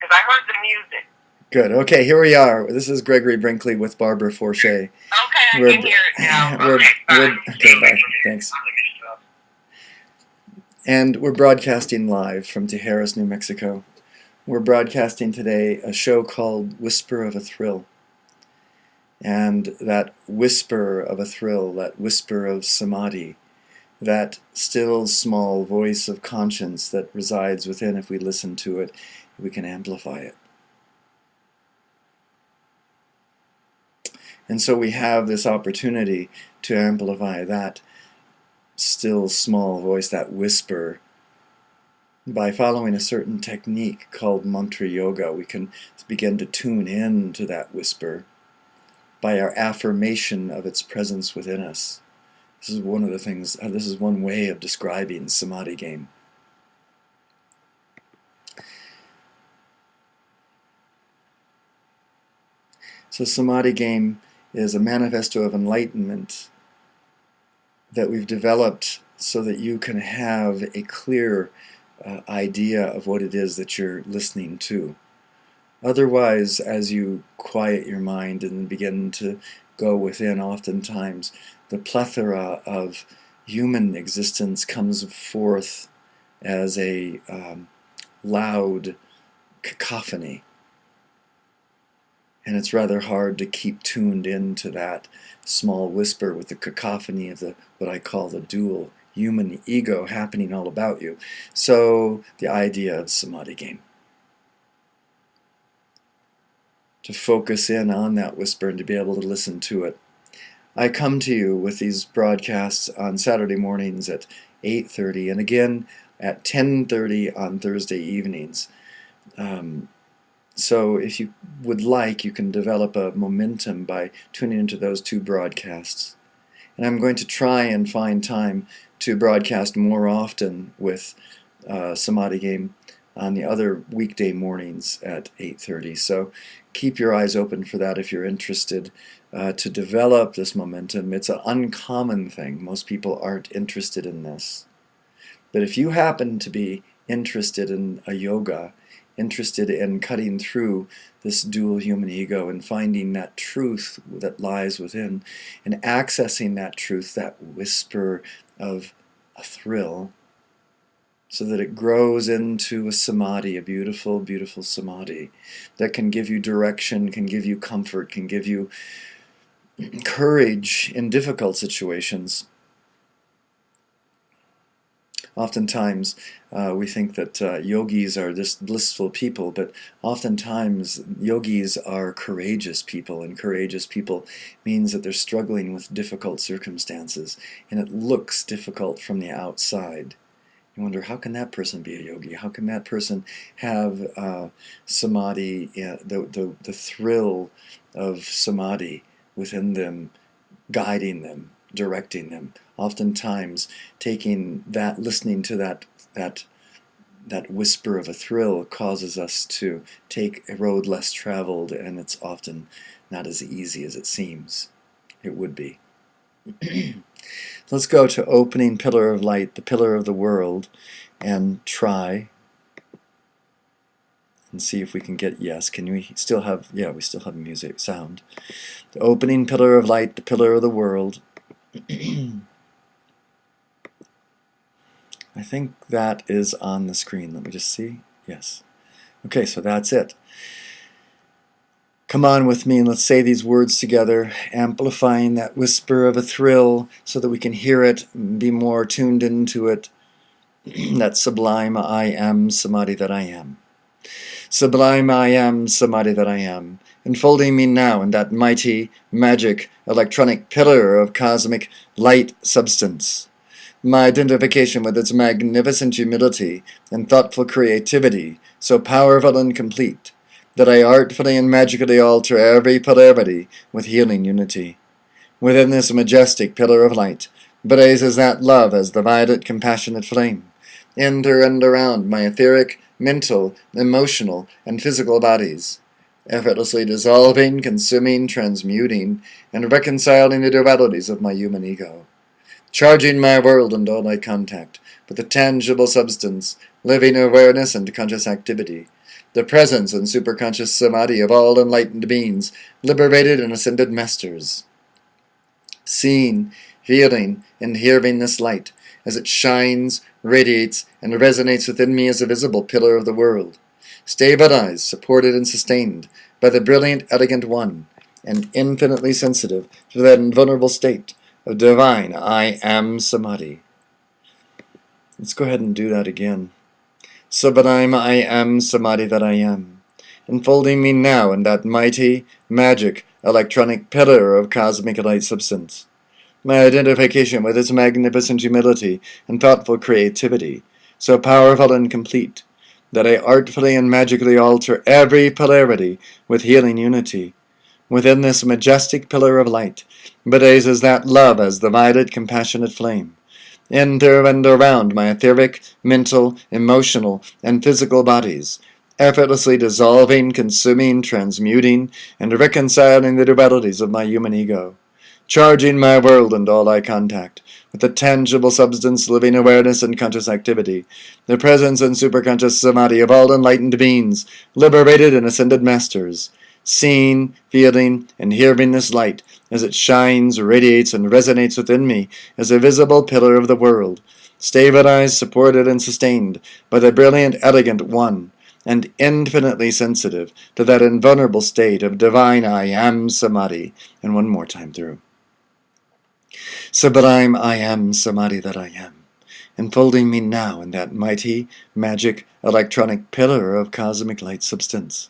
because I heard the music. Good. Okay, here we are. This is Gregory Brinkley with Barbara Forche. Okay, I We're can hear it now. we're Okay, we're bye. okay. Bye. Thanks. And we're broadcasting live from Tijeras, New Mexico. We're broadcasting today a show called Whisper of a Thrill. And that whisper of a thrill, that whisper of samadhi, that still small voice of conscience that resides within, if we listen to it, we can amplify it. And so we have this opportunity to amplify that still small voice, that whisper, by following a certain technique called mantra yoga. We can begin to tune in to that whisper by our affirmation of its presence within us. This is one of the things, this is one way of describing samadhi game. So samadhi game is a manifesto of enlightenment that we've developed so that you can have a clear idea of what it is that you're listening to. Otherwise, as you quiet your mind and begin to go within, oftentimes the plethora of human existence comes forth as a loud cacophony. And it's rather hard to keep tuned into that small whisper with the cacophony of the what I call the dual human ego happening all about you. So the idea of samadhi game. To focus in on that whisper and to be able to listen to it. I come to you with these broadcasts on Saturday mornings at 8:30 and again at 10:30 on Thursday evenings. So if you would like, you can develop a momentum by tuning into those two broadcasts. And I'm going to try and find time to broadcast more often with Samadhi Game on the other weekday mornings at 8:30. So keep your eyes open for that if you're interested to develop this momentum. It's an uncommon thing. Most people aren't interested in this. But if you happen to be interested in a yoga, interested in cutting through this dual human ego and finding that truth that lies within and accessing that truth, that whisper of a thrill, so that it grows into a samadhi, a beautiful, beautiful samadhi that can give you direction, can give you comfort, can give you courage in difficult situations. Oftentimes we think that yogis are just blissful people, but oftentimes yogis are courageous people, and courageous people means that they're struggling with difficult circumstances, and it looks difficult from the outside. You wonder, how can that person be a yogi? How can that person have samadhi, the thrill of samadhi within them, guiding them, directing them? Oftentimes, taking that, listening to that whisper of a thrill causes us to take a road less traveled, and it's often not as easy as it seems. It would be. Let's go to opening pillar of light, the pillar of the world, and try and see if we can get yes. Can we still have, yeah, we still have music, sound. The opening pillar of light, the pillar of the world. I think that is on the screen. Let me just see. Yes. Okay, so that's it. Come on with me and let's say these words together, amplifying that whisper of a thrill so that we can hear it, be more tuned into it. That sublime I am, samadhi that I am. Sublime I am, samadhi that I am, enfolding me now in that mighty, magic, electronic pillar of cosmic light substance. My identification with its magnificent humility and thoughtful creativity, so powerful and complete, that I artfully and magically alter every polarity with healing unity. Within this majestic pillar of light blazes that love as the violet compassionate flame. Enter and around my etheric, mental, emotional, and physical bodies, effortlessly dissolving, consuming, transmuting, and reconciling the dualities of my human ego. Charging my world and all I contact with a tangible substance, living awareness and conscious activity, the presence and superconscious samadhi of all enlightened beings, liberated and ascended masters. Seeing, feeling, and hearing this light, as it shines, radiates, and resonates within me as a visible pillar of the world. Stabilized, supported, and sustained by the brilliant, elegant One, and infinitely sensitive to that invulnerable state of divine I Am Samadhi. Let's go ahead and do that again. Sublime I Am Samadhi that I am, enfolding me now in that mighty, magic, electronic pillar of cosmic light substance. My identification with its magnificent humility and thoughtful creativity, so powerful and complete, that I artfully and magically alter every polarity with healing unity. Within this majestic pillar of light, blazes that love as the violet compassionate flame. In, through, and around my etheric, mental, emotional, and physical bodies, effortlessly dissolving, consuming, transmuting, and reconciling the dualities of my human ego. Charging my world and all I contact with the tangible substance, living awareness, and conscious activity, the presence and superconscious samadhi of all enlightened beings, liberated and ascended masters, seeing, feeling, and hearing this light as it shines, radiates, and resonates within me as a visible pillar of the world, stabilized, supported, and sustained by the brilliant, elegant One, and infinitely sensitive to that invulnerable state of divine I Am Samadhi. And one more time through. Sublime I Am Samadhi that I am, enfolding me now in that mighty, magic, electronic pillar of cosmic light substance.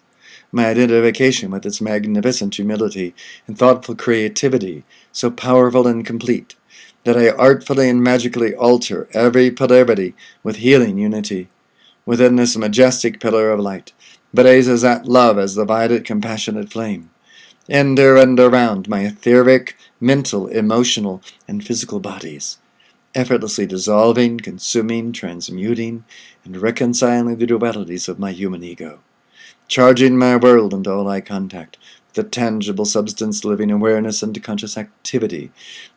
My identification with its magnificent humility and thoughtful creativity, so powerful and complete, that I artfully and magically alter every polarity with healing unity. Within this majestic pillar of light, blazes that love as the violet compassionate flame. Enter and around my etheric, mental, emotional, and physical bodies, effortlessly dissolving, consuming, transmuting, and reconciling the dualities of my human ego. Charging my world and all I contact with the tangible substance, living awareness, and conscious activity,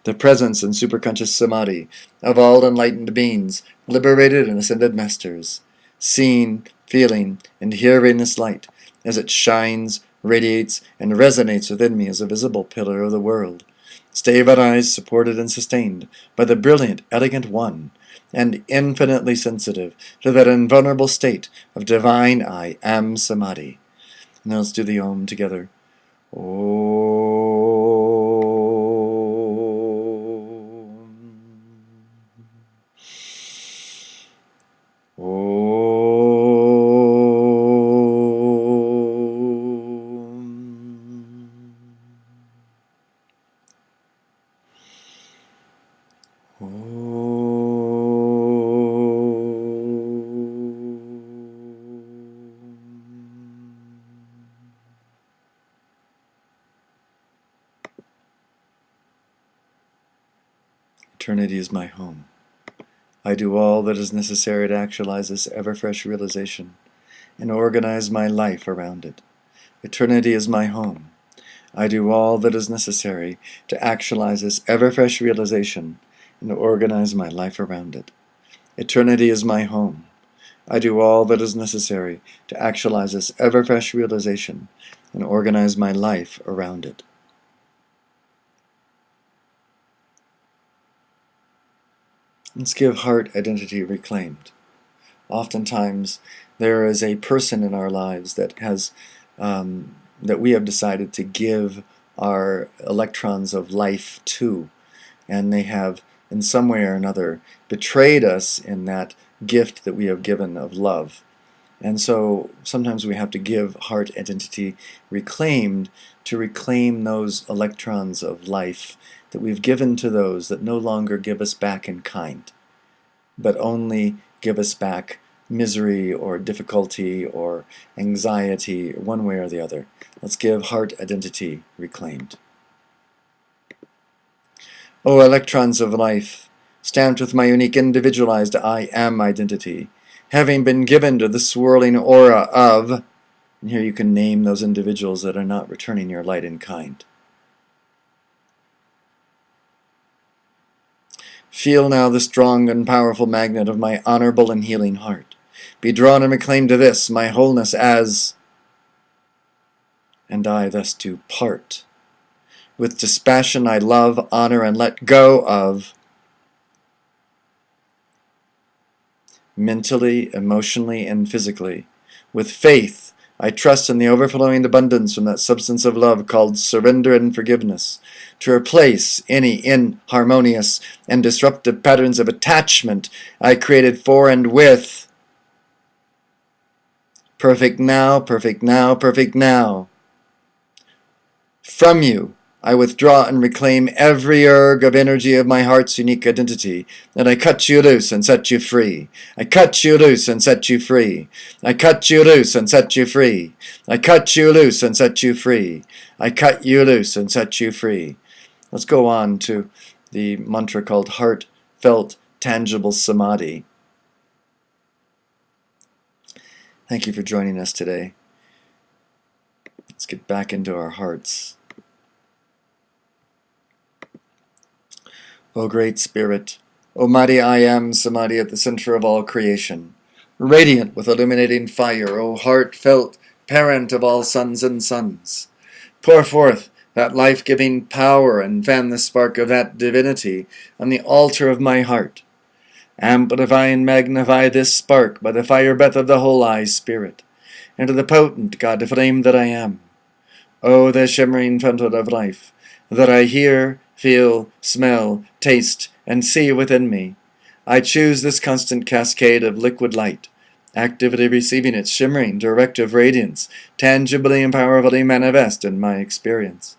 the presence and superconscious samadhi of all enlightened beings, liberated and ascended masters, seeing, feeling, and hearing this light as it shines, radiates, and resonates within me as a visible pillar of the world, stabilized, supported, and sustained by the brilliant, elegant One, and infinitely sensitive to that invulnerable state of divine I Am Samadhi. Now let's do the Om together. Eternity is my home. I do all that is necessary to actualize this ever-fresh realization and organize my life around it. Eternity is my home. I do all that is necessary to actualize this ever-fresh realization and to organize my life around it. Eternity is my home. I do all that is necessary to actualize this ever-fresh realization and organize my life around it. Let's give heart identity reclaimed. Oftentimes, there is a person in our lives that that we have decided to give our electrons of life to, and they have, in some way or another, betrayed us in that gift that we have given of love. And so sometimes we have to give heart identity reclaimed to reclaim those electrons of life that we've given to those that no longer give us back in kind, but only give us back misery or difficulty or anxiety, one way or the other. Let's give heart identity reclaimed. O electrons of life, stamped with my unique individualized I Am identity, having been given to the swirling aura of, and here you can name those individuals that are not returning your light in kind. Feel now the strong and powerful magnet of my honorable and healing heart, be drawn and reclaimed to this, my wholeness as, and I thus do part. With dispassion I love, honor, and let go of, mentally, emotionally, and physically. With faith, I trust in the overflowing abundance from that substance of love called surrender and forgiveness, to replace any inharmonious and disruptive patterns of attachment I created for and with. Perfect now, perfect now, perfect now. From you, I withdraw and reclaim every erg of energy of my heart's unique identity, and I cut you loose and set you free. I cut you loose and set you free. I cut you loose and set you free. I cut you loose and set you free. I cut you loose and set you free. Let's go on to the mantra called Heartfelt Tangible Samadhi. Thank you for joining us today. Let's get back into our hearts. O Great Spirit, O mighty I Am Samadhi at the center of all creation, radiant with illuminating fire, O heartfelt parent of all sons and sons, pour forth that life-giving power and fan the spark of that divinity on the altar of my heart. Amplify and magnify this spark by the fire breath of the Holy Spirit, into the potent God flame that I am. O the shimmering fountain of life, that I hear, feel, smell, taste, and see within me. I choose this constant cascade of liquid light, actively receiving its shimmering, directive radiance, tangibly and powerfully manifest in my experience.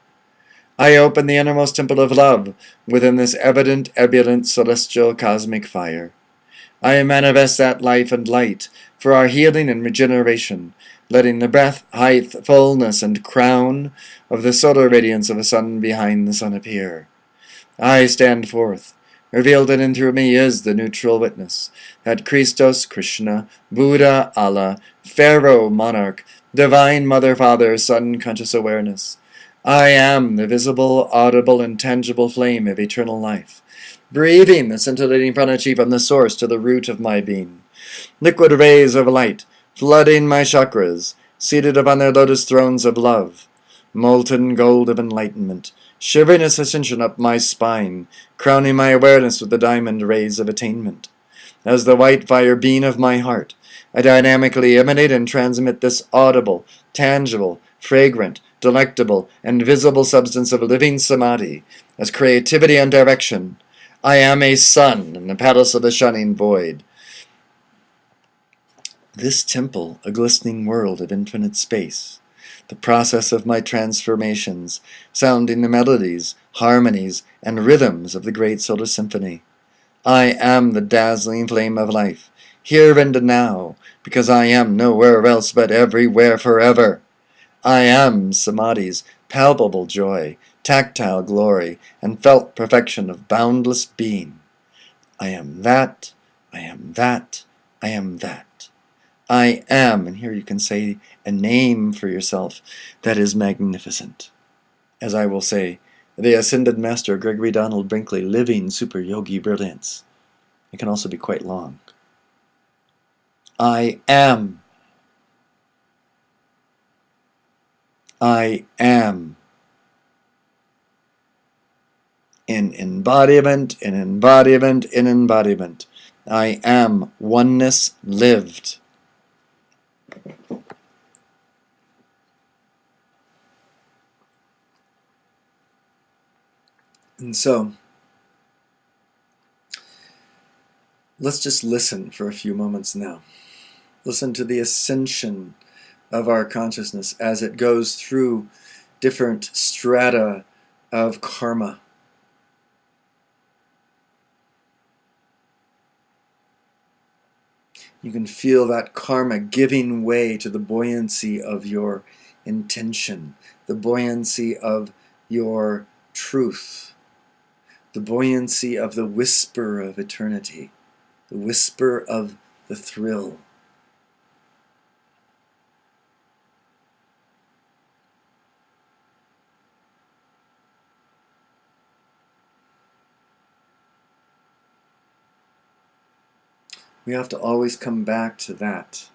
I open the innermost temple of love within this evident, ebullient, celestial, cosmic fire. I manifest that life and light for our healing and regeneration, letting the breadth, height, fullness, and crown of the solar radiance of a sun behind the sun appear. I stand forth. Revealed in and through me is the neutral witness, that Christos, Krishna, Buddha, Allah, Pharaoh, Monarch, Divine Mother, Father, Son, conscious awareness. I am the visible, audible, and tangible flame of eternal life, breathing the scintillating prana-chi from the source to the root of my being. Liquid rays of light, flooding my chakras, seated upon their lotus thrones of love. Molten gold of enlightenment, shivering its ascension up my spine, crowning my awareness with the diamond rays of attainment. As the white fire beam of my heart, I dynamically emanate and transmit this audible, tangible, fragrant, delectable, and visible substance of living samadhi as creativity and direction. I am a sun in the palace of the shining void. This temple, a glistening world of infinite space, the process of my transformations, sounding the melodies, harmonies, and rhythms of the great solar symphony. I am the dazzling flame of life, here and now, because I am nowhere else but everywhere forever. I am Samadhi's palpable joy, tactile glory, and felt perfection of boundless being. I am that, I am that, I am that. I am, and here you can say a name for yourself that is magnificent. As I will say, the Ascended Master Gregory Donald Brinkley, living super yogi brilliance. It can also be quite long. I am. I am. In embodiment, in embodiment, in embodiment. I am oneness lived. And so, let's just listen for a few moments now. Listen to the ascension of our consciousness as it goes through different strata of karma. You can feel that karma giving way to the buoyancy of your intention, the buoyancy of your truth, the buoyancy of the whisper of eternity, the whisper of the thrill. We have to always come back to that.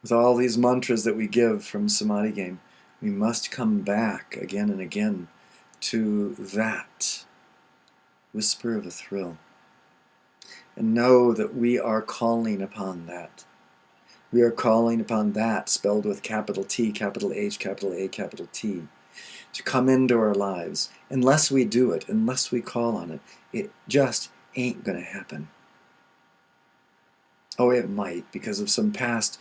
With all these mantras that we give from Samadhi Game, we must come back again and again to that whisper of a thrill. And know that we are calling upon that. We are calling upon that, spelled with capital T, capital H, capital A, capital T, to come into our lives. Unless we do it, unless we call on it, it just ain't going to happen. Oh, it might, because of some past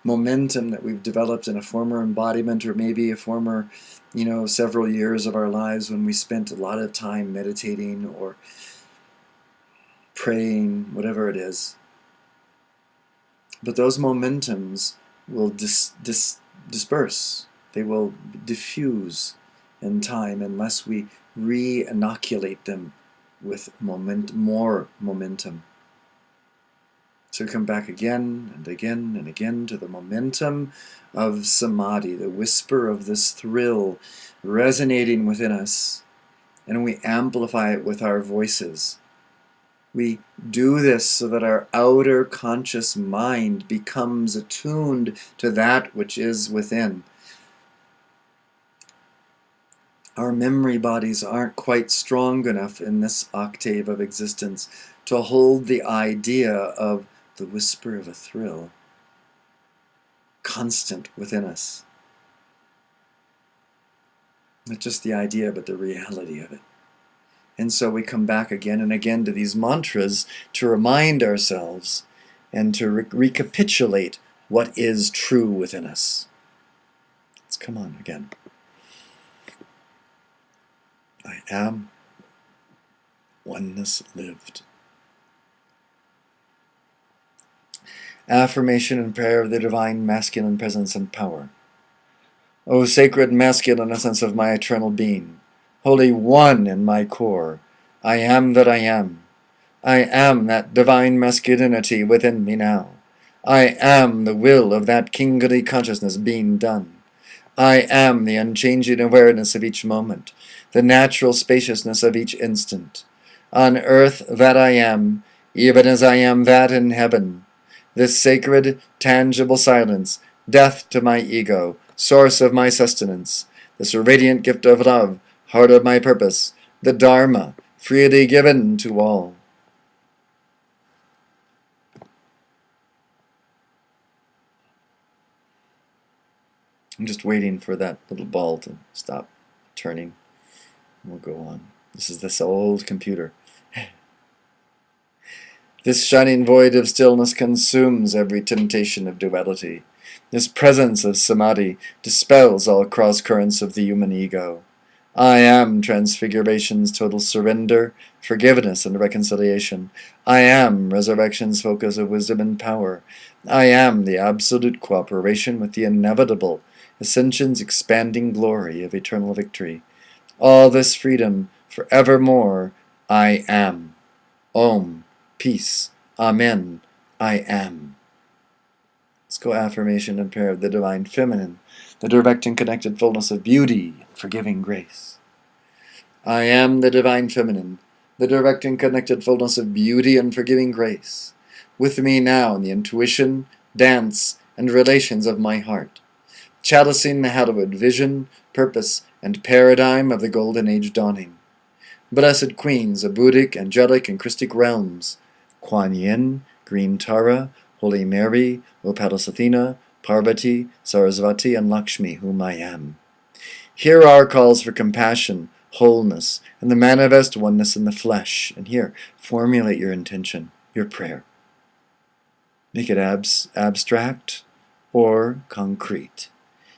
momentum that we've developed in a former embodiment, or maybe a former, several years of our lives when we spent a lot of time meditating or praying, whatever it is. But those momentums will disperse. They will diffuse in time unless we re-inoculate them with more momentum. So come back again and again and again to the momentum of Samadhi, the whisper of this thrill resonating within us, and we amplify it with our voices. We do this so that our outer conscious mind becomes attuned to that which is within. Our memory bodies aren't quite strong enough in this octave of existence to hold the idea of the whisper of a thrill constant within us. Not just the idea, but the reality of it. And so we come back again and again to these mantras to remind ourselves and to recapitulate what is true within us. Let's come on again. I am oneness lived. Affirmation and prayer of the divine masculine presence and power. O sacred masculine essence of my eternal being, wholly one in my core, I am that I am. I am that divine masculinity within me now. I am the will of that kingly consciousness being done. I am the unchanging awareness of each moment, the natural spaciousness of each instant. On earth that I am, even as I am that in heaven. This sacred, tangible silence, death to my ego, source of my sustenance, this radiant gift of love, heart of my purpose, the Dharma, freely given to all. I'm just waiting for that little ball to stop turning. We'll go on. This is this old computer. This shining void of stillness consumes every temptation of duality. This presence of Samadhi dispels all cross-currents of the human ego. I am transfiguration's total surrender, forgiveness, and reconciliation. I am resurrection's focus of wisdom and power. I am the absolute cooperation with the inevitable, ascension's expanding glory of eternal victory. All this freedom, forevermore, I am. Om. Peace. Amen. I am. Let's go affirmation and prayer of the divine feminine, the direct and connected fullness of beauty and forgiving grace. I am the divine feminine, the direct and connected fullness of beauty and forgiving grace. With me now in the intuition, dance, and relations of my heart, chalicing the hallowed vision, purpose, and paradigm of the golden age dawning. Blessed queens of Buddhic, angelic, and Christic realms, Kuan Yin, Green Tara, Holy Mary, Pallas Athena, Parvati, Sarasvati, and Lakshmi, whom I am. Here are calls for compassion, wholeness, and the manifest oneness in the flesh. And here, formulate your intention, your prayer. Make it abstract or concrete.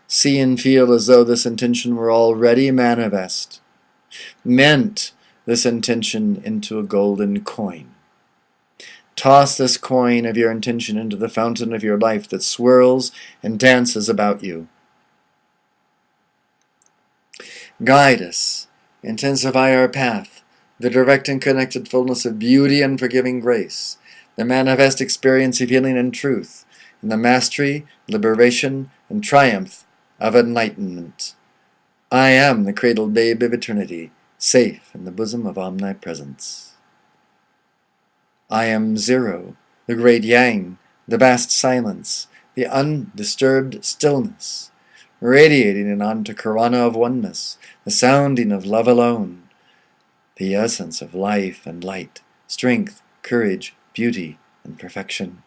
See and feel as though this intention were already manifest. Meant this intention into a golden coin. Toss this coin of your intention into the fountain of your life that swirls and dances about you. Guide us, intensify our path, the direct and connected fullness of beauty and forgiving grace, the manifest experience of healing and truth, and the mastery, liberation, and triumph of enlightenment. I am the cradled babe of eternity, safe in the bosom of omnipresence. I am zero, the great yang, the vast silence, the undisturbed stillness, radiating an antakarana of oneness, the sounding of love alone, the essence of life and light, strength, courage, beauty, and perfection.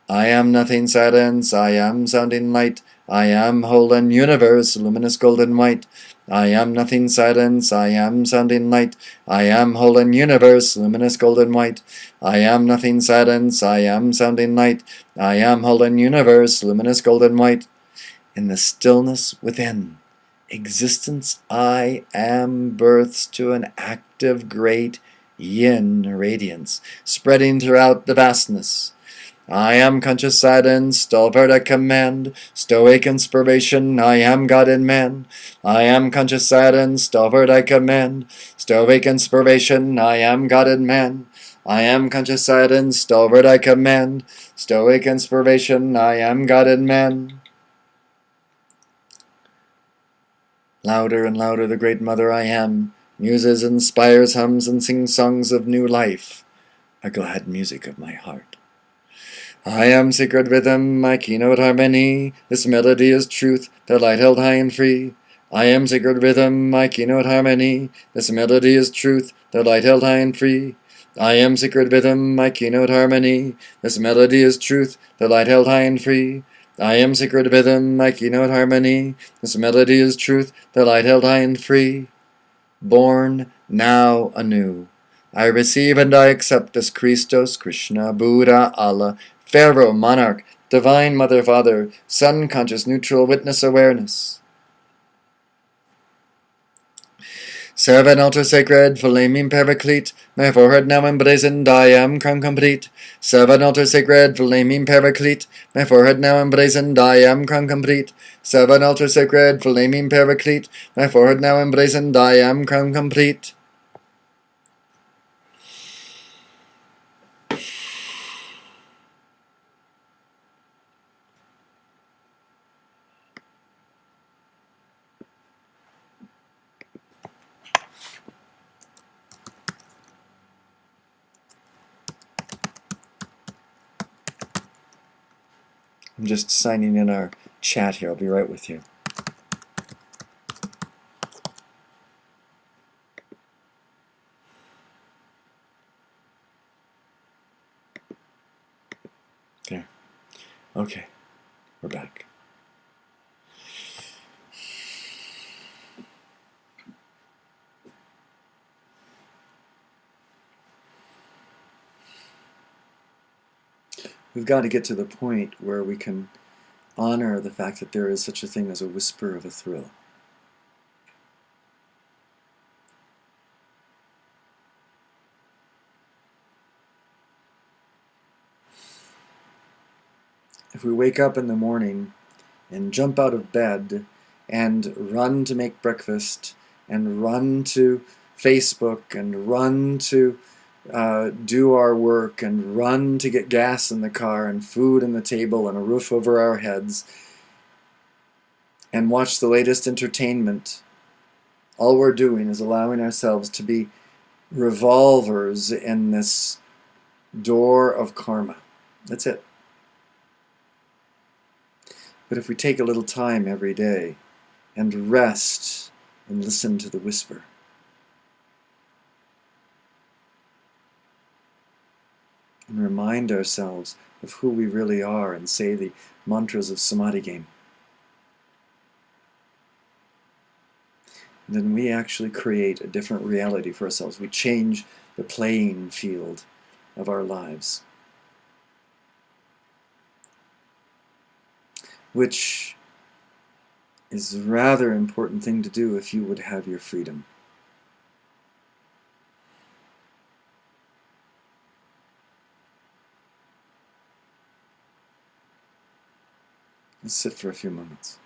I am nothing silence, I am sounding light, I am whole and universe, luminous golden white. I am nothing silence, I am sounding light, I am whole and universe, luminous golden white. I am nothing silence, I am sounding light, I am whole and universe, luminous golden white. In the stillness within, existence I am births to an active great yin radiance, spreading throughout the vastness. I am conscious silence, stalwart at command, stoic inspiration, I am God in man. I am conscious silence, stalwart at command, stoic inspiration, I am God in man. I am conscious silence, stalwart at command, stoic inspiration, I am God in man. Louder and louder the great mother I am, muses, inspires, hums, and sings songs of new life, a glad music of my heart. I am sacred rhythm, my keynote harmony, this melody is truth, the light held high and free. I am sacred rhythm, my keynote harmony, this melody is truth, the light held high and free. I am sacred rhythm, my keynote harmony, this melody is truth, the light held high and free. I am sacred rhythm, my keynote harmony, this melody is truth, the light held high and free. Born now anew, I receive and I accept as Christos, Krishna, Buddha, Allah, Pharaoh, monarch, divine mother, father, sun, conscious, neutral, witness, awareness. Seven altar sacred, flaming paraclete, my forehead now emblazoned, I am crown complete. Seven altar sacred, flaming paraclete, my forehead now emblazoned, I am crown complete. Seven altar sacred, flaming paraclete, my forehead now emblazoned, I am crown complete. I'm just signing in our chat here. I'll be right with you. There. Okay. We're back. We've got to get to the point where we can honor the fact that there is such a thing as a whisper of a thrill. If we wake up in the morning and jump out of bed and run to make breakfast and run to Facebook and run to do our work and run to get gas in the car and food on the table and a roof over our heads and watch the latest entertainment, all we're doing is allowing ourselves to be revolvers in this door of karma. That's it. But if we take a little time every day and rest and listen to the whisper, and remind ourselves of who we really are and say the mantras of Samadhi game, then we actually create a different reality for ourselves. We change the playing field of our lives, which is a rather important thing to do if you would have your freedom. Let's sit for a few moments.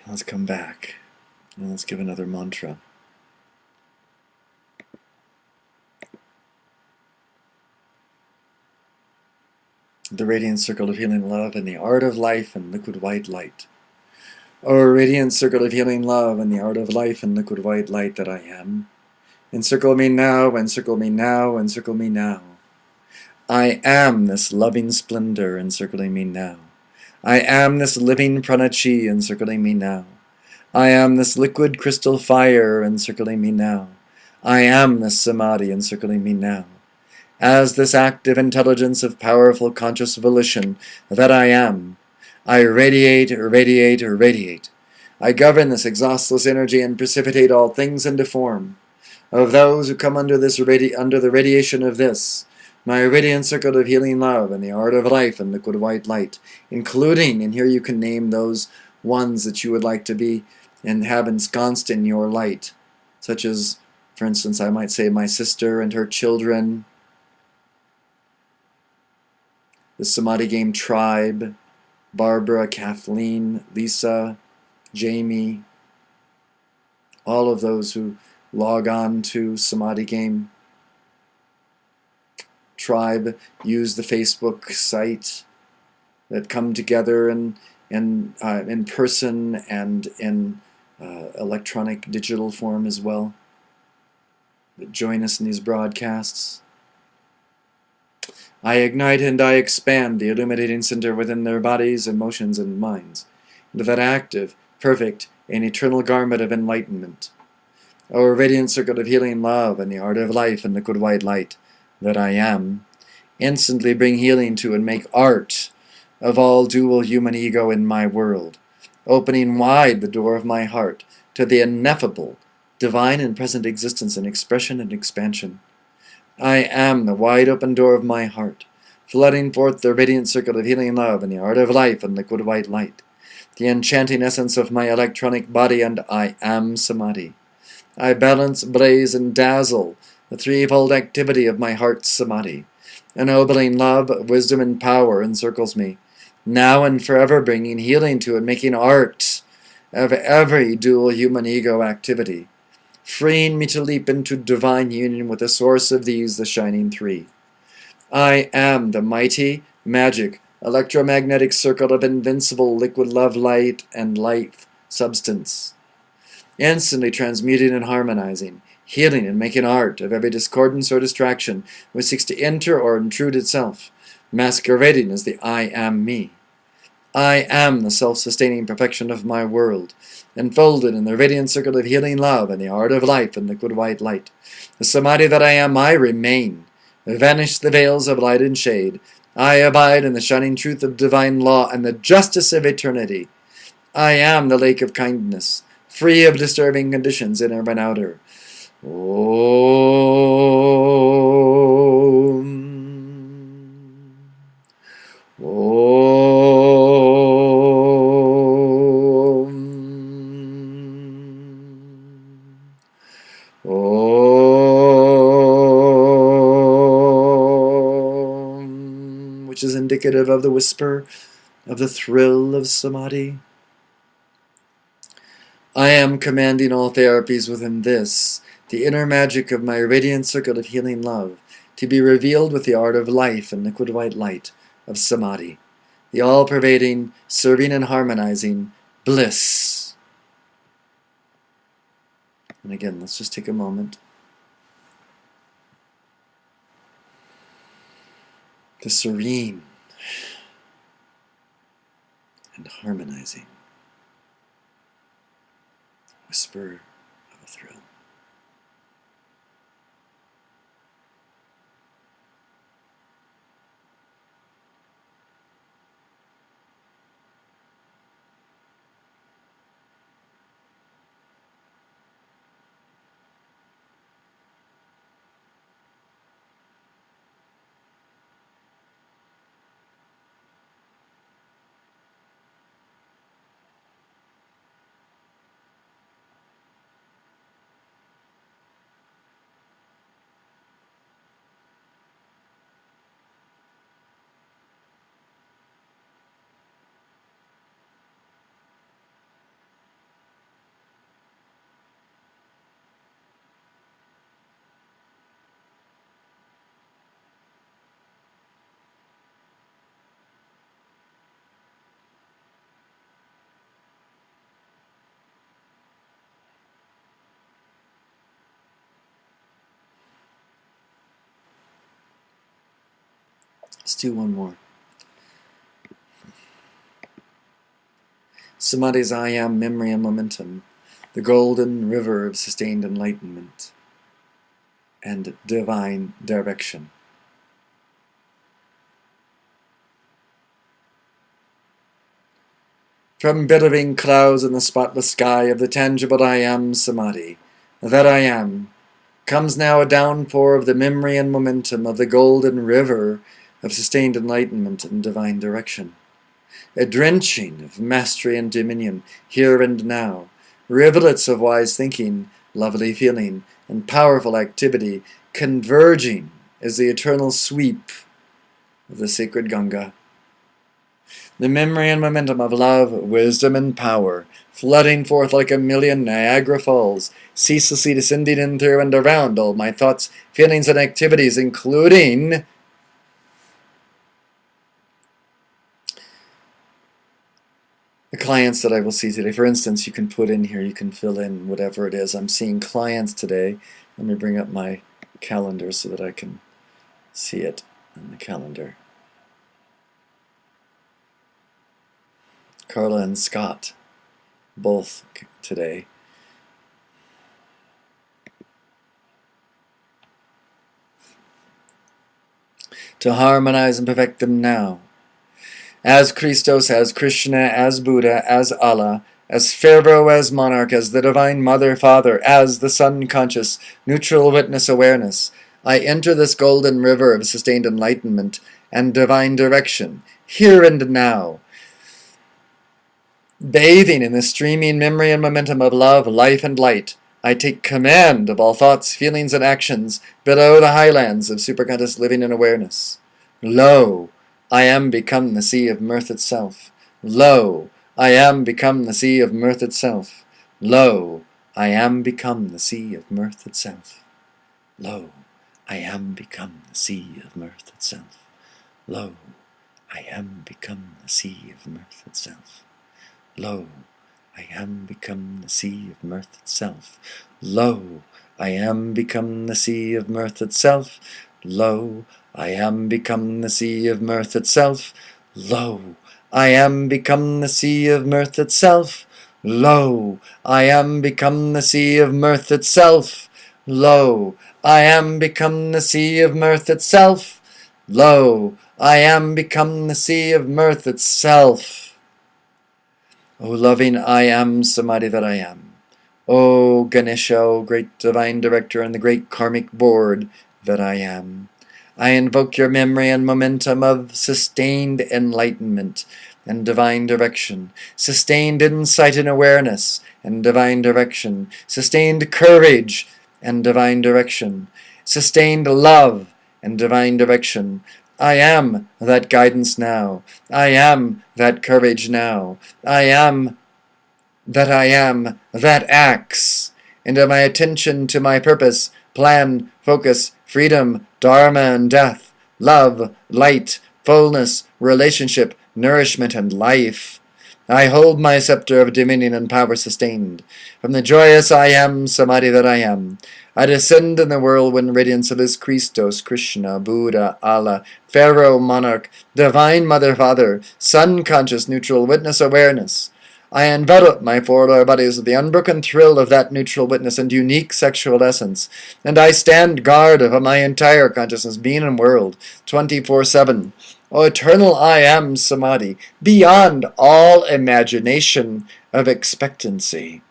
Let's come back and let's give another mantra. The radiant circle of healing love and the art of life and liquid white light. O radiant circle of healing love and the art of life and liquid white light that I am. Encircle me now, encircle me now, encircle me now. I am this loving splendor encircling me now. I am this living prana-chi encircling me now. I am this liquid crystal fire encircling me now. I am this samadhi encircling me now. As this active intelligence of powerful conscious volition that I am, I radiate, radiate, radiate. I govern this exhaustless energy and precipitate all things into form. Of those who come under the radiation of this, my radiant circle of healing love and the art of life and liquid white light, including, and here you can name those ones that you would like to be and have ensconced in your light, such as, for instance, I might say my sister and her children, the Samadhi Game tribe, Barbara, Kathleen, Lisa, Jamie, all of those who log on to Samadhi Game tribe, use the Facebook site, that come together in person and in electronic digital form as well, that join us in these broadcasts. I ignite and I expand the illuminating center within their bodies, emotions, and minds, into that active, perfect, and eternal garment of enlightenment. O radiant circle of healing love and the art of life and liquid white light that I am, instantly bring healing to and make art of all dual human ego in my world, opening wide the door of my heart to the ineffable, divine and present existence in expression and expansion. I am the wide open door of my heart, flooding forth the radiant circle of healing love and the art of life and liquid white light, the enchanting essence of my electronic body, and I am Samadhi. I balance, blaze, and dazzle the threefold activity of my heart's Samadhi. Ennobling love, wisdom, and power encircles me, now and forever bringing healing to and making art of every dual human ego activity, freeing me to leap into divine union with the source of these, the shining three. I am the mighty, magic, electromagnetic circle of invincible liquid love, light, and life substance, instantly transmuting and harmonizing, healing and making art of every discordance or distraction which seeks to enter or intrude itself, masquerading as the I am me. I am the self-sustaining perfection of my world, enfolded in the radiant circle of healing love and the art of life and liquid white light. The Samadhi that I am, I remain. Vanish the veils of light and shade. I abide in the shining truth of divine law and the justice of eternity. I am the lake of kindness, free of disturbing conditions, inner and outer. Om. Om. Om. Which is indicative of the whisper, of the thrill of Samadhi. I am commanding all therapies within this, the inner magic of my radiant circle of healing love, to be revealed with the art of life and liquid white light of Samadhi, the all-pervading, serving and harmonizing bliss. And again, let's just take a moment. The serene and harmonizing whisper of a thrill. Let's do one more. Samadhi's I am, memory and momentum, the golden river of sustained enlightenment and divine direction. From billowing clouds in the spotless sky of the tangible I am, Samadhi, that I am, comes now a downpour of the memory and momentum of the golden river of sustained enlightenment and divine direction. A drenching of mastery and dominion, here and now, rivulets of wise thinking, lovely feeling, and powerful activity, converging as the eternal sweep of the sacred Ganga. The memory and momentum of love, wisdom, and power, flooding forth like a million Niagara Falls, ceaselessly descending in through and around all my thoughts, feelings, and activities, including the clients that I will see today. For instance, you can put in here, you can fill in whatever it is. I'm seeing clients today. Let me bring up my calendar so that I can see it on the calendar. Carla and Scott, both today. To harmonize and perfect them now. As Christos, as Krishna, as Buddha, as Allah, as Pharaoh, as monarch, as the Divine Mother, Father, as the Sun-conscious, neutral witness awareness, I enter this golden river of sustained enlightenment and divine direction, here and now, bathing in the streaming memory and momentum of love, life, and light. I take command of all thoughts, feelings, and actions below the highlands of superconscious living and awareness. Lo, I am become the sea of mirth itself. Lo, I am become the sea of mirth itself. Lo, I am become the sea of mirth itself. Lo, I am become the sea of mirth itself. Lo, I am become the sea of mirth itself. Lo, I am become the sea of mirth itself. Lo, I am become the sea of mirth itself. Lo, I am become the sea of mirth itself. Lo, I am become the sea of mirth itself. Lo, I am become the sea of mirth itself. Lo, I am become the sea of mirth itself. Lo, I am become the sea of mirth itself. O loving I am Samadhi that I am. O Ganesha, O great divine director and the great karmic board that I am. I invoke your memory and momentum of sustained enlightenment and divine direction, sustained insight and awareness and divine direction, sustained courage and divine direction, sustained love and divine direction. I am that guidance now. I am that courage now. I am that acts. And my attention to my purpose, plan, focus, freedom, dharma and death, love, light, fullness, relationship, nourishment, and life. I hold my scepter of dominion and power sustained. From the joyous I am, Samadhi that I am, I descend in the whirlwind radiance of this Christos, Krishna, Buddha, Allah, Pharaoh, monarch, Divine Mother, Father, Sun-conscious, neutral witness awareness. I envelop my four lower bodies with the unbroken thrill of that neutral witness and unique sexual essence, and I stand guard over my entire consciousness, being and world, 24/7. O eternal I am Samadhi, beyond all imagination of expectancy.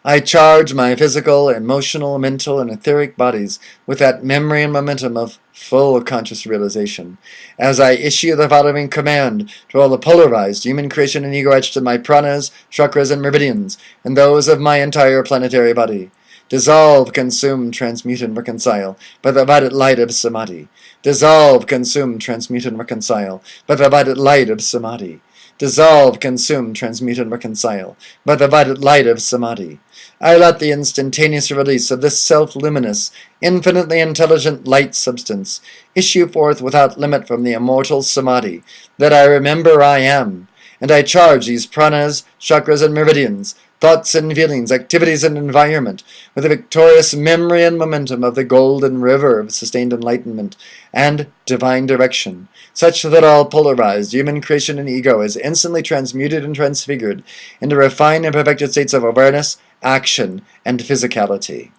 I charge my physical, emotional, mental, and etheric bodies with that memory and momentum of full conscious realization, as I issue the following command to all the polarized human creation and ego etched in my pranas, chakras, and meridians, and those of my entire planetary body. Dissolve, consume, transmute, and reconcile by the violet light of Samadhi. Dissolve, consume, transmute, and reconcile by the violet light of Samadhi. Dissolve, consume, transmute, and reconcile by the violet light of Samadhi. I let the instantaneous release of this self-luminous, infinitely intelligent light substance issue forth without limit from the immortal Samadhi, that I remember I am, and I charge these pranas, chakras, and meridians thoughts and feelings, activities and environment, with the victorious memory and momentum of the golden river of sustained enlightenment and divine direction, such that all polarized human creation and ego is instantly transmuted and transfigured into refined and perfected states of awareness, action, and physicality.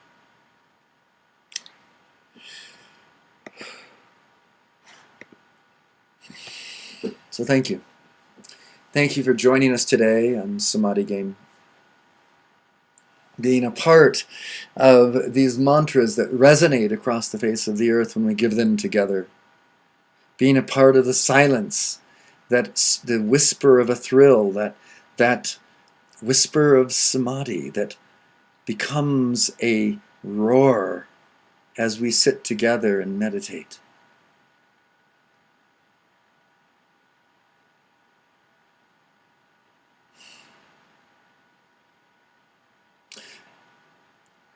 So thank you. Thank you for joining us today on Samadhi Game. Being a part of these mantras that resonate across the face of the earth when we give them together. Being a part of the silence, the whisper of a thrill, that whisper of samadhi that becomes a roar as we sit together and meditate.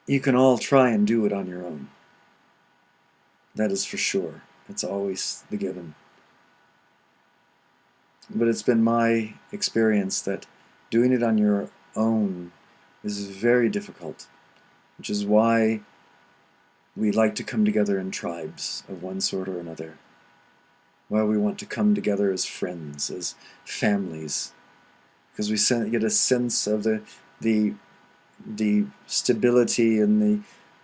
You can all try and do it on your own. That is for sure. It's always the given. But it's been my experience that doing it on your own is very difficult, which is why we like to come together in tribes of one sort or another. Why we want to come together as friends, as families, because we get a sense of the stability and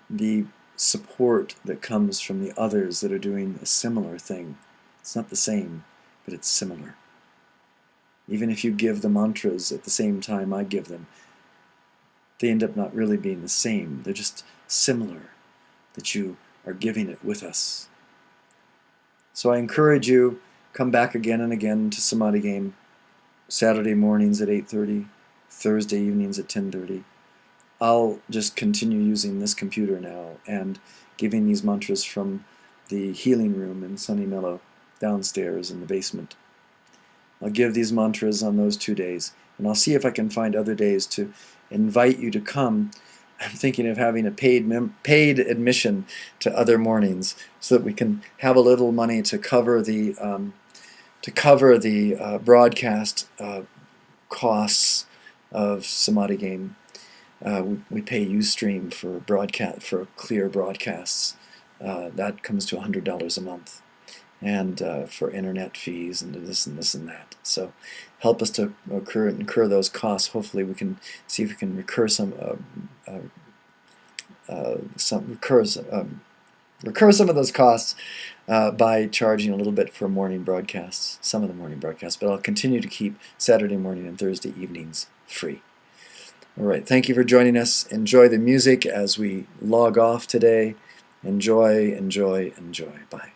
the support that comes from the others that are doing a similar thing. It's not the same, but it's similar. Even if you give the mantras at the same time I give them, they end up not really being the same. They're just similar, that you are giving it with us. So I encourage you, come back again and again to Samadhi Game, Saturday mornings at 8:30, Thursday evenings at 10:30. I'll just continue using this computer now and giving these mantras from the healing room in Sunny Meadow downstairs in the basement. I'll give these mantras on those 2 days, and I'll see if I can find other days to invite you to come. I'm thinking of having a paid admission to other mornings so that we can have a little money to cover the broadcast costs of Samadhi Game. We pay Ustream for clear broadcasts. That comes to $100 a month, and for internet fees and this and this and that. So help us to incur those costs. Hopefully we can see if we can recur some of those costs by charging a little bit for morning broadcasts, some of the morning broadcasts. But I'll continue to keep Saturday morning and Thursday evenings free. All right, thank you for joining us. Enjoy the music as we log off today. Enjoy, enjoy, enjoy. Bye.